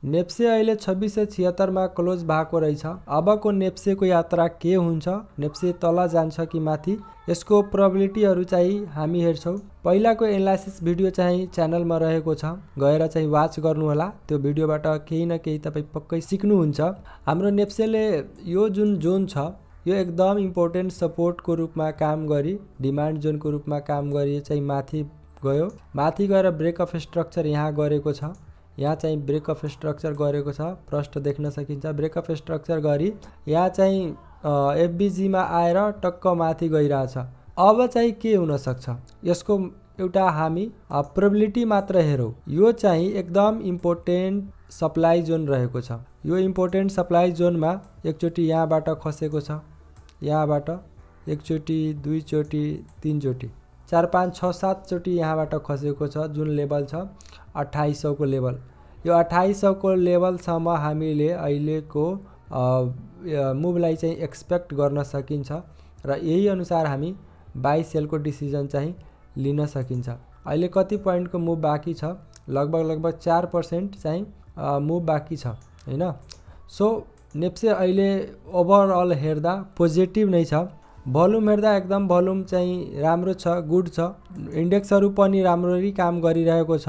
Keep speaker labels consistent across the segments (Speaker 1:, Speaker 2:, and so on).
Speaker 1: नेप्से अहिले 2676 मा क्लोज भएको रहेछ। अबको नेप्सेको यात्रा के हुन्छ, नेप्से तल जान्छ कि माथि, यसको प्रोबेबिलिटीहरू चाहिँ हामी हेर्छौँ। पहिलाको एनालाइसिस भिडियो चाहिँ च्यानलमा रहेको छ, गएर चाहिँ वाच गर्नुहोला। त्यो भिडियोबाट केही न केही तपाईँ पक्कै सिक्नुहुन्छ। हाम्रो नेप्सेले यो जुन जोन छ यो एकदम इम्पोर्टेन्ट सपोर्टको रूपमा काम गरी, डिमान्ड जोनको रूपमा काम गरी चाहिँ माथि गयो। माथि गएर ब्रेक अफ स्ट्रक्चर यहाँ गरेको छ। यहाँ चाहिँ ब्रेक अफ स्ट्रक्चर गरेको छ, प्रष्ट देख्न सकिन्छ। ब्रेक अफ स्ट्रक्चर गरी यहाँ चाहिँ एफबिजीमा आएर टक्क माथि गइरहेछ। अब चाहिँ के हुन सक्छ यसको एउटा हामी प्रोबेबिलिटी मात्र हेरौँ। यो चाहिँ एकदम इम्पोर्टेन्ट सप्लाई जोन रहेको छ। यो इम्पोर्टेन्ट सप्लाई जोनमा एकचोटि यहाँबाट खसेको छ, यहाँबाट एकचोटि, दुईचोटि, तीनचोटि, 4 5 6 7 चोटि यहाँबाट खसेको छ। जुन लेभल छ 2800 को लेभल। यो 2800 को लेभलसम्म हामीले अहिलेको मुभलाई चाहिँ एक्सपेक्ट गर्न सकिन्छ र यही अनुसार हामी बाई सेलको डिसिजन चाहिँ लिन सकिन्छ। अहिले कति पोइन्टको मुभ बाँकी छ? लगभग 4% चाहिँ मुभ बाँकी छ हैन। सो नेप्से अहिले ओभरअल हेर्दा पोजिटिभ नै छ। भोल्युम हेर्दा एकदम भोल्युम चाहिँ राम्रो छ, गुड छ। इन्डेक्सहरू पनि राम्ररी काम गरिरहेको छ।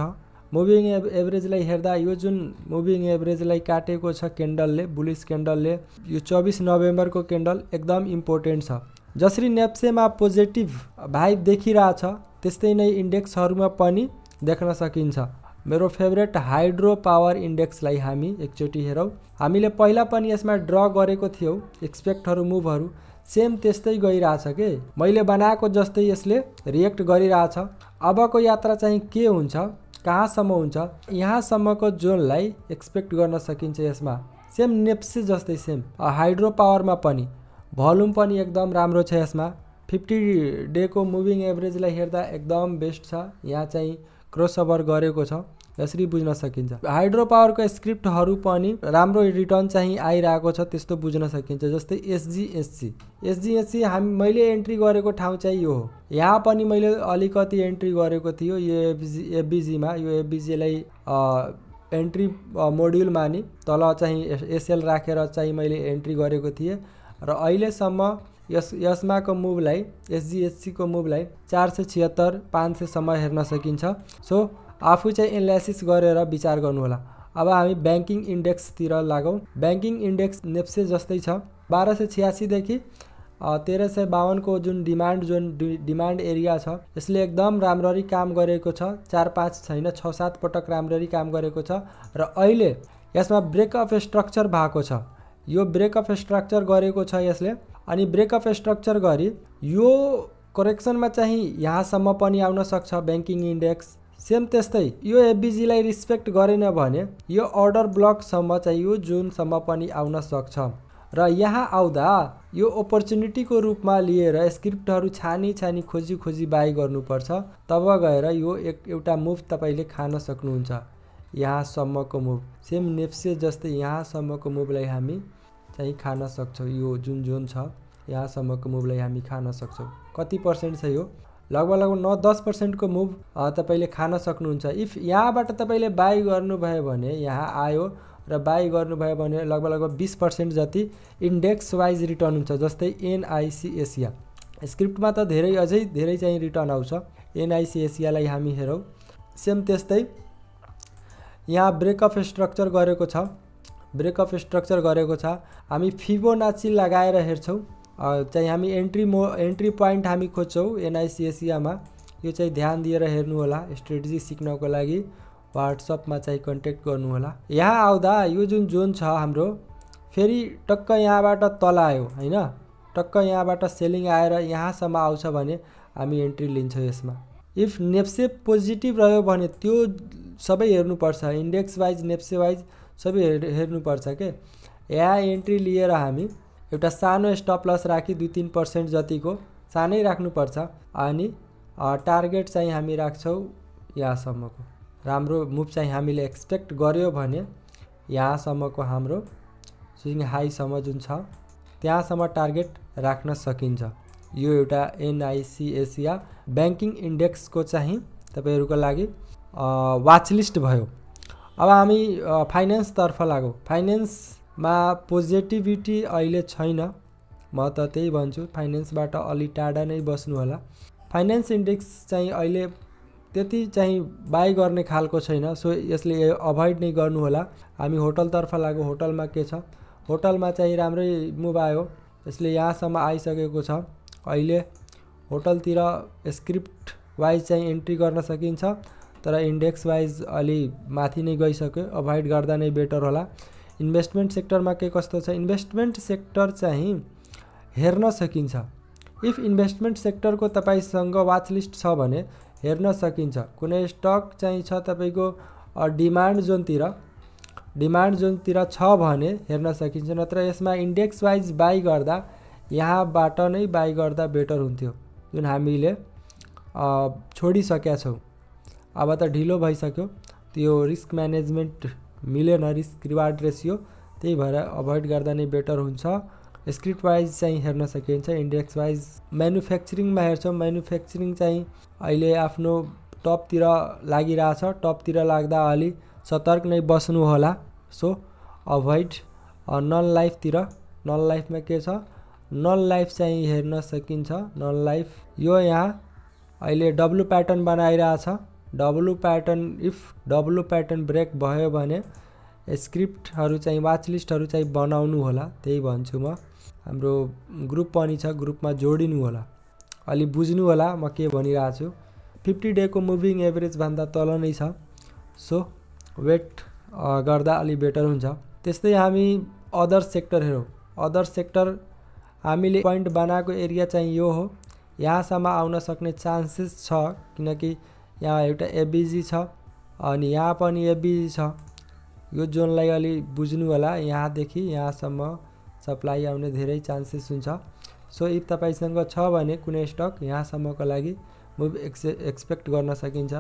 Speaker 1: मुभिङ एभरेजलाई हेर्दा यो जुन मुभिङ एभरेजलाई काटेको छ क्यान्डलले, बुलिस क्यान्डलले, यो 24 नोभेम्बरको क्यान्डल एकदम इम्पोर्टेन्ट छ। जसरी नेप्सेमा पोजिटिभ भाइब देखिरहेछ त्यस्तै नै इन्डेक्सहरूमा पनि देख्न सकिन्छ। मेरो फेभरेट हाइड्रो पावर इन्डेक्सलाई हामी एकचोटि हेरौँ। हामीले पहिला पनि यसमा ड्र गरेको थियौँ एक्सपेक्टहरू, मुभहरू सेम त्यस्तै गइरहेछ के, मैले बनाएको जस्तै यसले रिएक्ट गरिरहेछ। अबको यात्रा चाहिँ के हुन्छ, कहाँसम्म हुन्छ, यहाँसम्मको जोनलाई एक्सपेक्ट गर्न सकिन्छ। यसमा सेम नेप्से जस्तै सेम हाइड्रो पावरमा पनि भोल्युम पनि एकदम राम्रो छ। यसमा 50 डेको मुभिङ एभरेजलाई हेर्दा एकदम बेस्ट छ। यहाँ चाहिँ क्रसओभर गरेको छ, यसरी बुझ्न सकिन्छ। हाइड्रो पावरको स्क्रिप्टहरू पनि राम्रो रिटर्न चाहिँ आइरहेको छ, त्यस्तो बुझ्न सकिन्छ। जस्तै एसजिएससी मैले एन्ट्री गरेको ठाउँ चाहिँ यो हो। यहाँ पनि मैले अलिकति एन्ट्री गरेको थियो यो एफबिजीमा। यो एफबिजीलाई एन्ट्री मोड्युल मानि तल चाहिँ एसएल राखेर चाहिँ मैले एन्ट्री गरेको थिएँ र अहिलेसम्म यसमाको मुभलाई, एसजिएससीको मुभलाई 476 500 सम्म हेर्न सकिन्छ। सो आफू चाहिँ एनालाइसिस गरेर विचार गर्नुहोला। अब हामी ब्याङ्किङ इन्डेक्सतिर लागौँ। ब्याङ्किङ इन्डेक्स नेप्से जस्तै छ। 1286 देखि 1352 को जुन डिमान्ड एरिया छ यसले एकदम राम्ररी काम गरेको छ। 4 5 छैन, 6 7 पटक राम्ररी काम गरेको छ र अहिले यसमा ब्रेक अफ स्ट्रक्चर भएको छ। यो ब्रेक अफ स्ट्रक्चर गरेको छ यसले। अनि ब्रेक अफ स्ट्रक्चर गरी यो करेक्सनमा चाहिँ यहाँसम्म पनि आउन सक्छ ब्याङ्किङ इन्डेक्स। सेम त्यस्तै यो एफबिजीलाई रिस्पेक्ट गरेन भने यो अर्डर ब्लकसम्म चाहिँ यो जोनसम्म पनि आउन सक्छ र यहाँ आउँदा यो अपर्च्युनिटीको रूपमा लिएर स्क्रिप्टहरू छानी खोजी बाई गर्नुपर्छ। तब गएर यो एउटा मुभ तपाईँले खान सक्नुहुन्छ। यहाँसम्मको मुभ सेम नेप्से जस्तै यहाँसम्मको मुभलाई हामी चाहिँ खान सक्छौँ। यो जुन जोन छ यहाँसम्मको मुभलाई हामी खान सक्छौँ। कति पर्सेन्ट छ यो? लगभग 9-10% को मुभ तपाईँले खान सक्नुहुन्छ। इफ यहाँबाट तपाईँले बाई गर्नुभयो भने, यहाँ आयो र बाई गर्नुभयो भने लगभग 20% जति इन्डेक्स वाइज रिटर्न हुन्छ। जस्तै एनआइसी एसिया स्क्रिप्टमा त अझै धेरै चाहिँ रिटर्न आउँछ। एनआइसी एसियालाई हामी हेरौँ। सेम त्यस्तै यहाँ ब्रेक अफ स्ट्रक्चर गरेको छ। ब्रेक अफ स्ट्रक्चर गरेको छ। हामी फिबोनाची लगाएर हेर्छौँ। चाहिँ हामी एन्ट्री पोइन्ट हामी खोज्छौँ एनआइसी एसियामा। यो चाहिँ ध्यान दिएर हेर्नु होला। स्ट्रेटेजी सिक्नको लागि व्हाट्सएपमा चाहिँ कन्ट्याक्ट गर्नु होला। यहाँ आउँदा यो जुन जोन छ हाम्रो फेरि टक्क यहाँबाट तल आयो हैन, टक्क यहाँबाट सेलिङ आएर यहाँसम्म आउँछ भने हामी एन्ट्री लिन्छौँ यसमा। इफ नेप्से पोजिटिभ रह्यो भने त्यो सबै हेर्नुपर्छ, इन्डेक्स वाइज नेप्से वाइज सबै हेर्नुपर्छ के। यहाँ एन्ट्री लिएर हामी एउटा सानो स्टप लस राखी 2-3% जतिको सानै राख्नुपर्छ। अनि टार्गेट चाहिँ हामी राख्छौँ यहाँसम्मको। राम्रो मुभ चाहिँ हामीले एक्सपेक्ट गर्यो भने यहाँसम्मको हाम्रो स्विङ हाईसम्म जुन छ त्यहाँसम्म टार्गेट राख्न सकिन्छ। यो एउटा एनआइसी एसिया ब्याङ्किङ इन्डेक्सको चाहिँ तपाईँहरूको लागि वाच लिस्ट भयो। अब हामी फाइनेन्सतर्फ लागौँ। फाइनेन्समा पोजिटिभिटी अहिले छैन, म त त्यही भन्छु। फाइनेन्सबाट अलि टाढा नै बस्नु होला। फाइनेन्स इन्डेक्स चाहिँ अहिले त्यति चाहिँ बाई गर्ने खालको छैन, सो यसले अभोइड नै गर्नु होला। हामी होटलतर्फ लागौँ। होटलमा के छ? होटलमा चाहिँ राम्रै मुभ आयो, यसले यहाँसम्म आइसकेको छ। अहिले होटलतिर स्क्रिप्ट वाइज चाहिँ एन्ट्री गर्न सकिन्छ, तर इन्डेक्स वाइज अलि माथि नै गइसक्यो, अभोइड गर्दा नै बेटर होला। इन्भेस्टमेन्ट सेक्टरमा के कस्तो छ? इन्भेस्टमेन्ट सेक्टर चाहिँ हेर्न सकिन्छ। इफ इन्भेस्टमेन्ट सेक्टरको तपाईसँग वाच लिस्ट छ भने हेर्न सकिन्छ। कुनै स्टक चाहिँ छ तपाईको डिमान्ड जोनतिर छ भने हेर्न सकिन्छ, नत्र यसमा इन्डेक्स वाइज बाई गर्दा यहाँबाट नै बाई गर्दा बेटर हुन्थ्यो, जुन हामीले छोडिसकेका छौँ। अब त ढिलो भइसक्यो, त्यो रिस्क म्यानेजमेन्ट मिलेन, रिस्क रिवार्ड रेसियो, त्यही भएर अभोइड गर्दा नै बेटर हुन्छ। स्क्रिप्ट वाइज चाहिँ हेर्न सकिन्छ। इन्डेक्स वाइज म्यानुफ्याक्चरिङमा हेर्छौँ। म्यानुफ्याक्चरिङ चाहिँ अहिले आफ्नो टपतिर लागिरहेछ। टपतिर लाग्दा अलि सतर्क नै बस्नु होला। So avoid. नन लाइफतिर, नन लाइफमा के छ? नन लाइफ चाहिँ हेर्न सकिन्छ। नन लाइफ यो यहाँ अहिले डब्लु प्याटर्न बनाइरहेछ। डब्लु प्याटर्न ब्रेक भयो भने स्क्रिप्टहरू चाहिँ वाच लिस्टहरू चाहिँ बनाउनु होला, त्यही भन्छु म। हाम्रो ग्रुप पनि छ, ग्रुपमा जोडिनु होला। अलि बुझ्नु होला म के भनिरहेको छु। 50 डेको मुभिङ एभरेज भन्दा तल नै छ, सो वेट गर्दा अलि बेटर हुन्छ। त्यस्तै हामी अदर सेक्टर हेरौँ। अदर सेक्टर हामीले पोइन्ट बनाएको एरिया चाहिँ यो हो, यहाँसम्म आउन सक्ने चान्सेस छ, किनकि यहाँ एउटा एबिजी छ अनि यहाँ पनि एबिजी छ। यो जोनलाई अलि बुझ्नु होला। यहाँदेखि यहाँसम्म सप्लाई आउने धेरै चान्सेस हुन्छ। सो इफ तपाईसँग छ भने कुनै स्टक यहाँसम्मको लागि मुभ एक्सपेक्ट गर्न सकिन्छ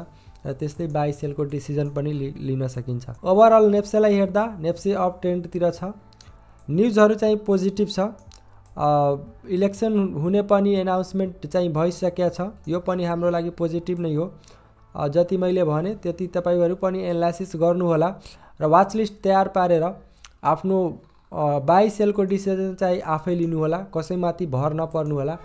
Speaker 1: र त्यस्तै बाई सेलको डिसिजन पनि लिन सकिन्छ। ओभरअल नेप्सेलाई हेर्दा नेप्से अप ट्रेन्डतिर छ। न्युजहरू चाहिँ पोजिटिभ छ। इलेक्सन हुने पनि एनाउन्समेन्ट चाहिँ भइसकेको छ, यो पनि हाम्रो लागि पोजिटिभ नै हो। जति मैले भने त्यति तपाईहरु पनि एनालाइसिस गर्नु होला र वाच लिस्ट तयार पारेर आफ्नो बाई सेलको डिसिजन चाहिँ आफै लिनु होला, कसैमाथि भर नपर्नु होला।